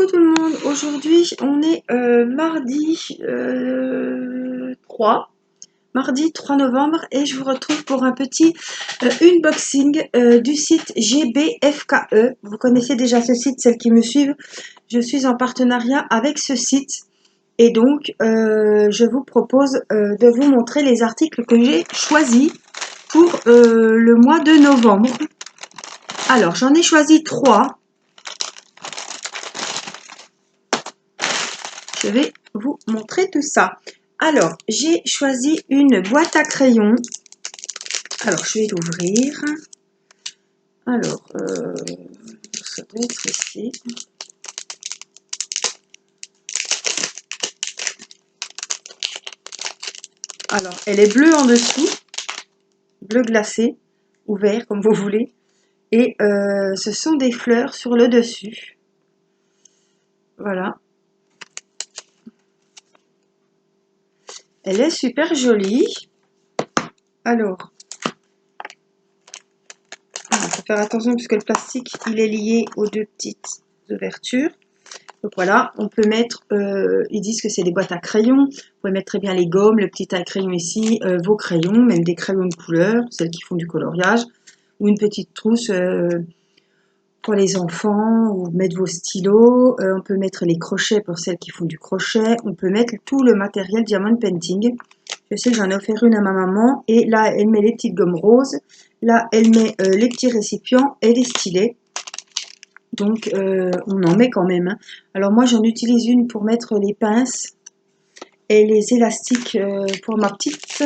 Coucou tout le monde, aujourd'hui on est mardi 3 novembre et je vous retrouve pour un petit unboxing du site GBFKE. Vous connaissez déjà ce site, celles qui me suivent, je suis en partenariat avec ce site et donc je vous propose de vous montrer les articles que j'ai choisis pour le mois de novembre. Alors j'en ai choisi 3. Je vais vous montrer tout ça. Alors, j'ai choisi une boîte à crayons. Alors, je vais l'ouvrir. Alors, ça doit être ici. Alors, elle est bleue en dessous, bleu glacé, ou vert, comme vous voulez. Et ce sont des fleurs sur le dessus. Voilà. Elle est super jolie. Alors, il faut faire attention puisque le plastique, il est lié aux deux petites ouvertures. Donc voilà, on peut mettre, ils disent que c'est des boîtes à crayons. Vous pouvez mettre très bien les gommes, le petit à crayon ici, vos crayons, même des crayons de couleur, celles qui font du coloriage, ou une petite trousse pour les enfants, ou mettre vos stylos. On peut mettre les crochets pour celles qui font du crochet. On peut mettre tout le matériel Diamond Painting. Je sais que j'en ai offert une à ma maman, et là, elle met les petites gommes roses. Là, elle met les petits récipients et les stylets. Donc, on en met quand même. Hein. Alors, moi, j'en utilise une pour mettre les pinces et les élastiques pour ma petite.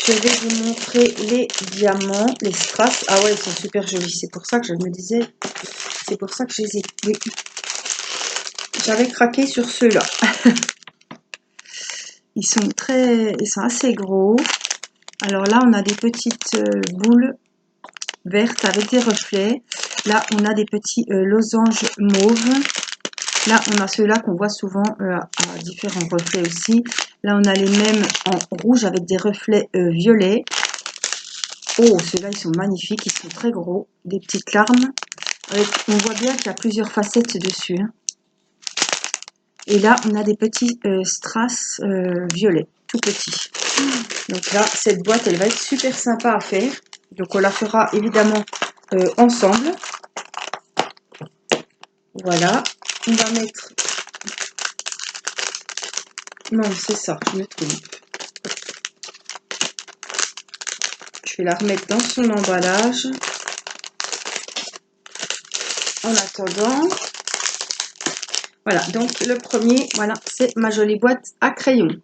Je vais vous montrer les diamants, les strass. Ah ouais, ils sont super jolis. C'est pour ça que je me disais, c'est pour ça que je les ai. Oui, j'avais craqué sur ceux-là. Ils sont assez gros. Alors là, on a des petites boules vertes avec des reflets. Là, on a des petits losanges mauves. Là, on a ceux-là qu'on voit souvent à différents reflets aussi. Là, on a les mêmes en rouge avec des reflets violets. Oh, ceux-là, ils sont magnifiques. Ils sont très gros. Des petites larmes. On voit bien qu'il y a plusieurs facettes dessus. Hein. Et là, on a des petits strass violets, tout petits. Donc là, cette boîte, elle va être super sympa à faire. Donc, on la fera évidemment ensemble. Voilà. On va mettre... Non, c'est ça, je me trompe. Je vais la remettre dans son emballage. En attendant, voilà, donc le premier, voilà, c'est ma jolie boîte à crayons.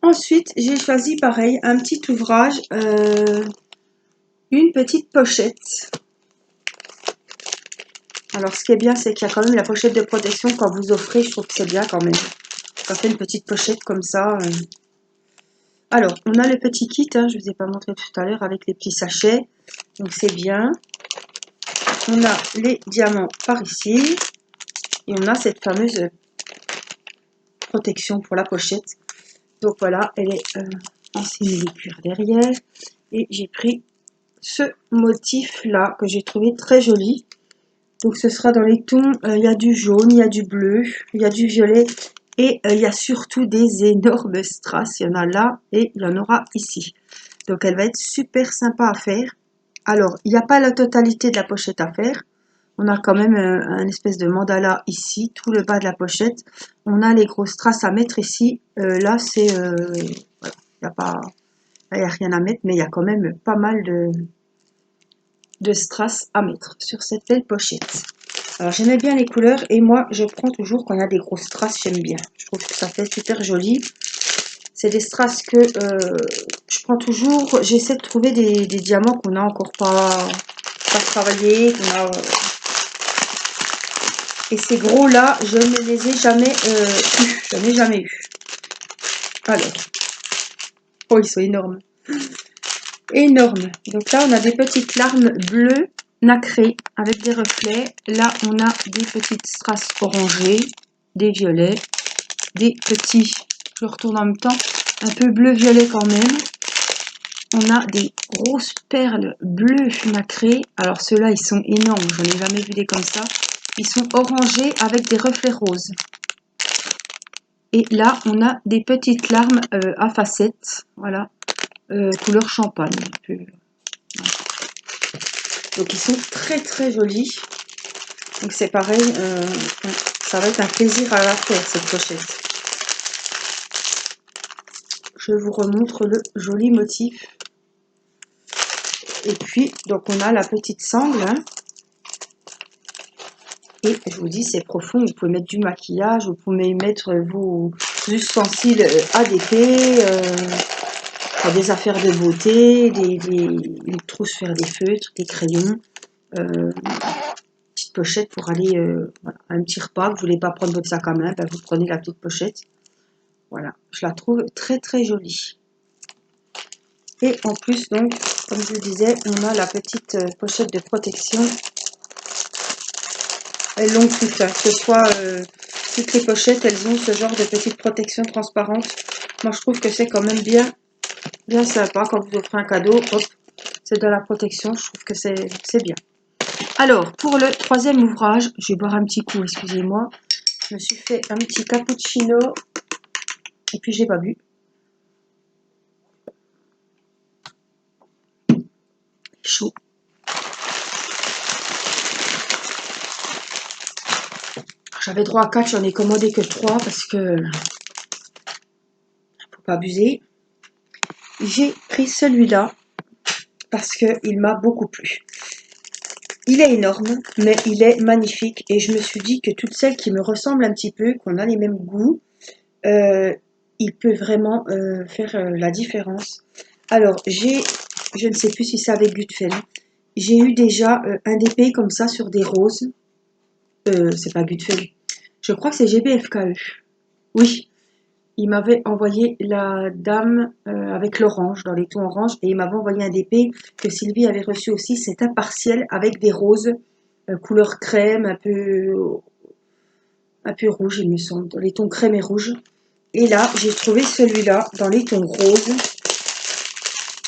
Ensuite, j'ai choisi pareil, un petit ouvrage, une petite pochette. Alors, ce qui est bien, c'est qu'il y a quand même la pochette de protection quand vous offrez, je trouve que c'est bien quand même. Ça fait une petite pochette comme ça. Alors, on a le petit kit, hein, je ne vous ai pas montré tout à l'heure, avec les petits sachets. Donc, c'est bien. On a les diamants par ici. Et on a cette fameuse protection pour la pochette. Donc voilà, elle est en simili-cuir derrière. Et j'ai pris ce motif-là que j'ai trouvé très joli. Donc ce sera dans les tons, il y a du jaune, il y a du bleu, il y a du violet. Et il y a surtout des énormes strass. Il y en a là et il y en aura ici. Donc elle va être super sympa à faire. Alors, il n'y a pas la totalité de la pochette à faire. On a quand même un espèce de mandala ici, tout le bas de la pochette. On a les grosses strass à mettre ici. Là, c'est... voilà, il n'y a rien à mettre, mais il y a quand même pas mal de strass à mettre sur cette belle pochette. Alors, j'aimais bien les couleurs et moi, je prends toujours quand il y a des grosses strass, j'aime bien. Je trouve que ça fait super joli. C'est des strass que je prends toujours. J'essaie de trouver des diamants qu'on n'a encore pas travaillés, qu'on a... Et ces gros là, je ne les ai jamais eus. Je n'ai jamais eu. Alors. Oh, ils sont énormes. Énormes. Donc là, on a des petites larmes bleues nacrées avec des reflets. Là, on a des petites strass orangées, des violets, des petits, je retourne en même temps, un peu bleu-violet quand même. On a des grosses perles bleues nacrées. Alors ceux-là, ils sont énormes. J'en ai jamais vu des comme ça. Ils sont orangés avec des reflets roses. Et là, on a des petites larmes à facettes. Voilà. Couleur champagne. Donc ils sont très très jolis. Donc c'est pareil. Ça va être un plaisir à la faire, cette pochette. Je vous remontre le joli motif. Et puis, donc on a la petite sangle. Hein. Et je vous dis, c'est profond. Vous pouvez mettre du maquillage, vous pouvez mettre vos ustensiles ADP, des affaires de beauté, une trousse faire des feutres, des crayons. Petite pochette pour aller voilà, à un petit repas. Vous ne voulez pas prendre votre sac à main, ben vous prenez la petite pochette. Voilà, je la trouve très très jolie. Et en plus, donc, comme je vous disais, on a la petite pochette de protection. Elles l'ont toutes, hein, que ce soit toutes les pochettes, elles ont ce genre de petite protection transparente. Moi, je trouve que c'est quand même bien sympa quand vous offrez un cadeau. Hop, c'est de la protection, je trouve que c'est bien. Alors, pour le troisième ouvrage, je vais boire un petit coup, excusez-moi. Je me suis fait un petit cappuccino et puis j'ai pas bu. Chaud. J'avais droit à 4, j'en ai commandé que 3 parce que faut pas abuser. J'ai pris celui-là parce qu'il m'a beaucoup plu. Il est énorme, mais il est magnifique et je me suis dit que toutes celles qui me ressemblent un petit peu, qu'on a les mêmes goûts, il peut vraiment faire la différence. Alors, je ne sais plus si c'est avec Gutfeld, j'ai eu déjà un DP comme ça sur des roses. C'est pas Gutfeld, je crois que c'est GBFKE. Oui, il m'avait envoyé la dame avec l'orange, dans les tons orange, et il m'avait envoyé un DP que Sylvie avait reçu aussi. C'est un partiel avec des roses, couleur crème, un peu rouge, il me semble, dans les tons crème et rouge. Et là, j'ai trouvé celui-là dans les tons roses.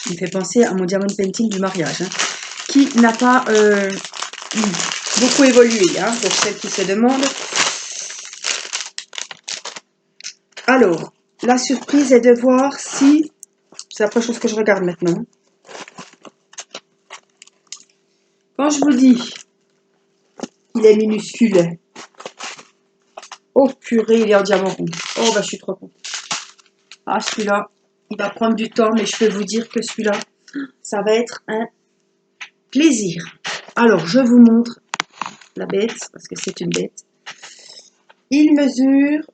Il me fait penser à mon diamond painting du mariage, hein, qui n'a pas beaucoup évolué, hein, pour celles qui se demandent. Alors, la surprise est de voir si... C'est la première chose que je regarde maintenant. Quand je vous dis qu'il est minuscule, oh purée, il est en diamant rouge. Oh bah je suis trop contente. Ah celui-là, il va prendre du temps, mais je peux vous dire que celui-là, ça va être un plaisir. Alors, je vous montre la bête, parce que c'est une bête. Il mesure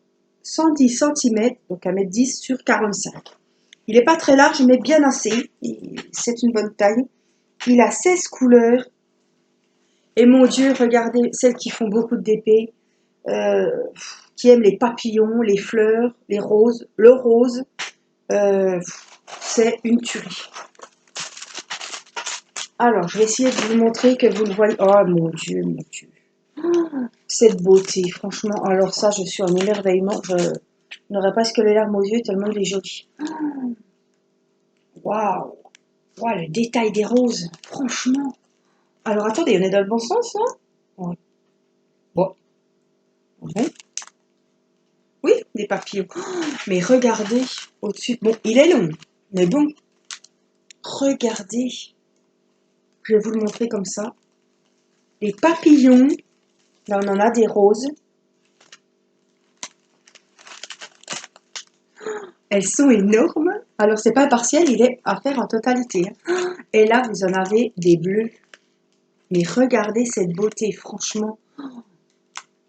110 cm, donc 1,10 m sur 45. Il n'est pas très large, mais bien assez. C'est une bonne taille. Il a 16 couleurs. Et mon Dieu, regardez, celles qui font beaucoup de DP, qui aiment les papillons, les fleurs, les roses, le rose, c'est une tuerie. Alors, je vais essayer de vous montrer que vous le voyez. Oh mon Dieu, mon Dieu. Cette beauté, franchement. Alors ça, je suis en émerveillement. Je n'aurais presque les larmes aux yeux tellement il est joli. Waouh. Waouh, le détail des roses. Franchement. Alors attendez, on est dans le bon sens, là? Ouais. Bon. Bon. Oui, des papillons. Mais regardez au-dessus. Bon, il est long. Mais bon. Regardez. Je vais vous le montrer comme ça. Les papillons. Là, on en a des roses. Elles sont énormes. Alors, c'est pas partiel, il est à faire en totalité. Et là, vous en avez des bleus. Mais regardez cette beauté, franchement.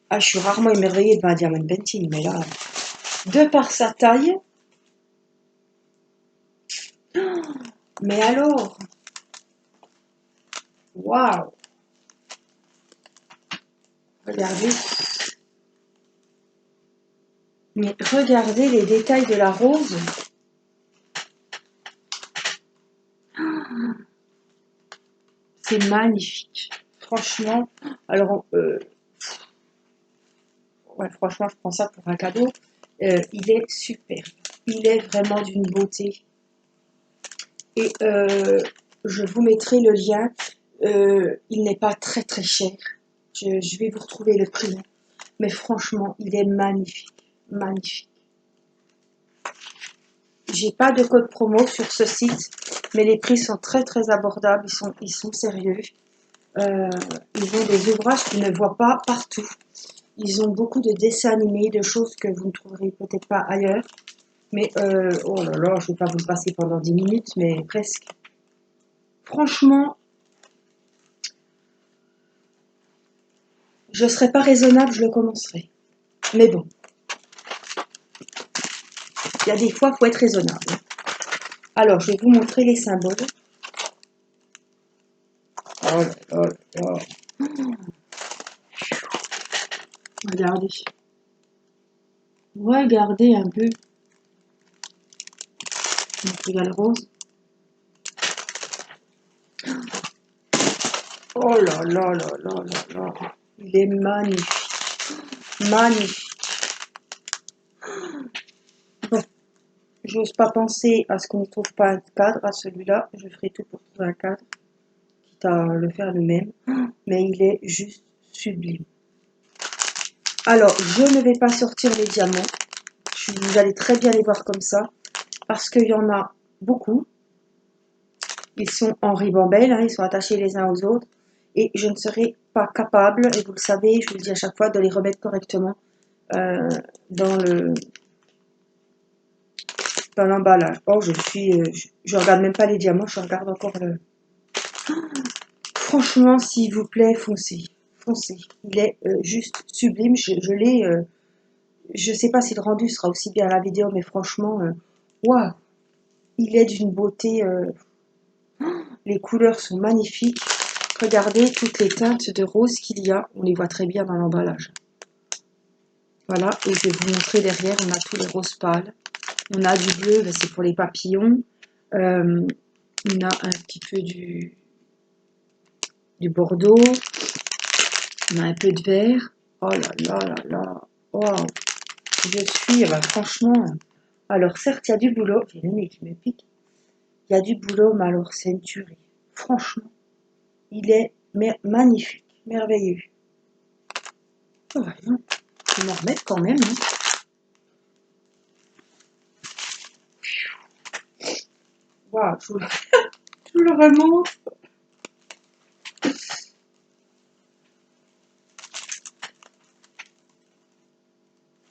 Ah, je suis rarement émerveillée devant un diamond painting, mais là, de par sa taille. Mais alors, waouh. Regardez. Mais regardez les détails de la rose. C'est magnifique. Franchement, alors, ouais, franchement, je prends ça pour un cadeau. Il est super. Il est vraiment d'une beauté. Et je vous mettrai le lien. Il n'est pas très très cher. Je vais vous retrouver le prix. Mais franchement, il est magnifique. Magnifique. J'ai pas de code promo sur ce site, mais les prix sont très très abordables. Ils sont sérieux. Ils ont des ouvrages qu'on ne voit pas partout. Ils ont beaucoup de dessins animés, de choses que vous ne trouverez peut-être pas ailleurs. Mais oh là là, je ne vais pas vous le passer pendant 10 minutes, mais presque. Franchement, je ne serais pas raisonnable, je le commencerai. Mais bon, il y a des fois, il faut être raisonnable. Alors, je vais vous montrer les symboles. Oh là là là. Regardez. Regardez un peu. Le rose. Oh là là là là là là. Il est magnifique. Magnifique. Bon, j'ose pas penser à ce qu'on ne trouve pas un cadre à celui-là. Je ferai tout pour trouver un cadre, quitte à le faire lui-même. Mais il est juste sublime. Alors, je ne vais pas sortir les diamants. Vous allez très bien les voir comme ça. Parce qu'il y en a beaucoup. Ils sont en ribambelle, hein, ils sont attachés les uns aux autres. Et je ne serai pas capable, et vous le savez, je vous le dis à chaque fois, de les remettre correctement dans l'emballage. Oh, je regarde même pas les diamants, je regarde encore le... Franchement, s'il vous plaît, foncez. Foncez. Il est juste sublime. Je l'ai... je sais pas si le rendu sera aussi bien à la vidéo, mais franchement, waouh, il est d'une beauté... les couleurs sont magnifiques. Regardez toutes les teintes de rose qu'il y a. On les voit très bien dans l'emballage. Voilà, et je vais vous montrer derrière, on a tous les roses pâles. On a du bleu, c'est pour les papillons. On a un petit peu du bordeaux. On a un peu de vert. Oh là là là là. Wow. Je suis, franchement... Alors certes, il y a du boulot. J'ai le nez qui me pique. Il y a du boulot, mais alors c'est une tuerie. Franchement, il est magnifique, merveilleux. Oh, voyons. Je vais m'en remettre quand même. Hein. Waouh, je vous le remonte.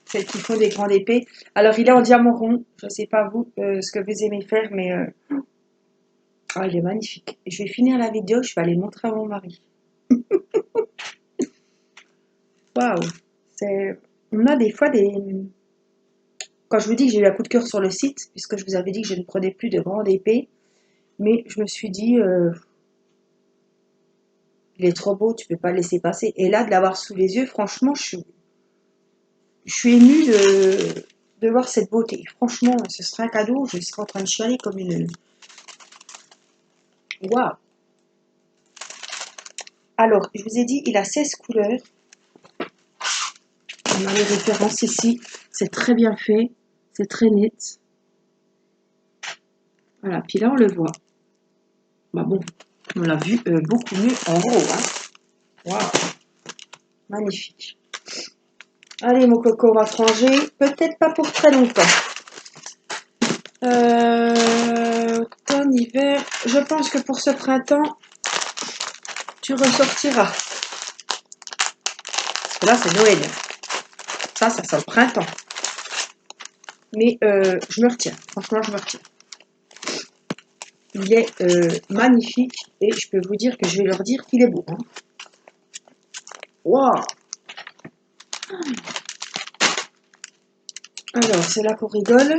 Celles qui font des grandes épées. Alors, il est en diamant rond. Je ne sais pas vous, ce que vous aimez faire, mais... Ah, il est magnifique. Je vais finir la vidéo, je vais aller montrer à mon mari. Waouh. On a des fois des... Quand je vous dis que j'ai eu un coup de cœur sur le site, puisque je vous avais dit que je ne prenais plus de grandes épées, mais je me suis dit... il est trop beau, tu peux pas le laisser passer. Et là, de l'avoir sous les yeux, franchement, je suis émue de voir cette beauté. Franchement, ce serait un cadeau, je serais en train de chialer comme une... Waouh. Alors, je vous ai dit, il a 16 couleurs. On a les références ici. C'est très bien fait. C'est très net. Voilà, puis là, on le voit. Bah bon, on l'a vu beaucoup mieux en gros. Hein. Waouh. Magnifique. Allez, mon coco, on va se ranger. Peut-être pas pour très longtemps. Automne, hiver. Je pense que pour ce printemps, tu ressortiras. Parce que là, c'est Noël. Ça sent le printemps. Mais je me retiens. Franchement, je me retiens. Il est magnifique. Et je peux vous dire que je vais leur dire qu'il est beau. Hein. Waouh. Alors, c'est là qu'on rigole.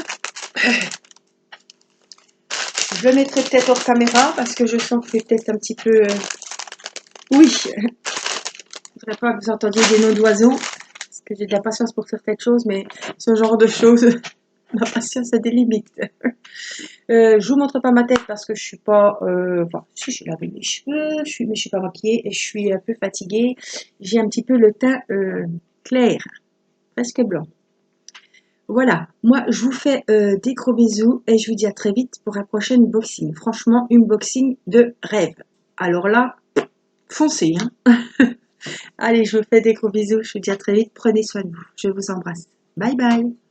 Je le mettrai peut-être hors caméra parce que je sens que c'est peut-être un petit peu... Oui. Je ne voudrais pas que vous entendiez des noms d'oiseaux. Parce que j'ai de la patience pour certaines choses, mais ce genre de choses, ma patience a des limites. Je vous montre pas ma tête parce que je suis pas... enfin, si, j'ai lavé mes cheveux, mais je suis pas maquillée et je suis un peu fatiguée. J'ai un petit peu le teint clair, presque blanc. Voilà, moi je vous fais des gros bisous et je vous dis à très vite pour un prochain unboxing. Franchement, unboxing de rêve. Alors là, foncez, hein. Allez, je vous fais des gros bisous, je vous dis à très vite, prenez soin de vous, je vous embrasse. Bye bye.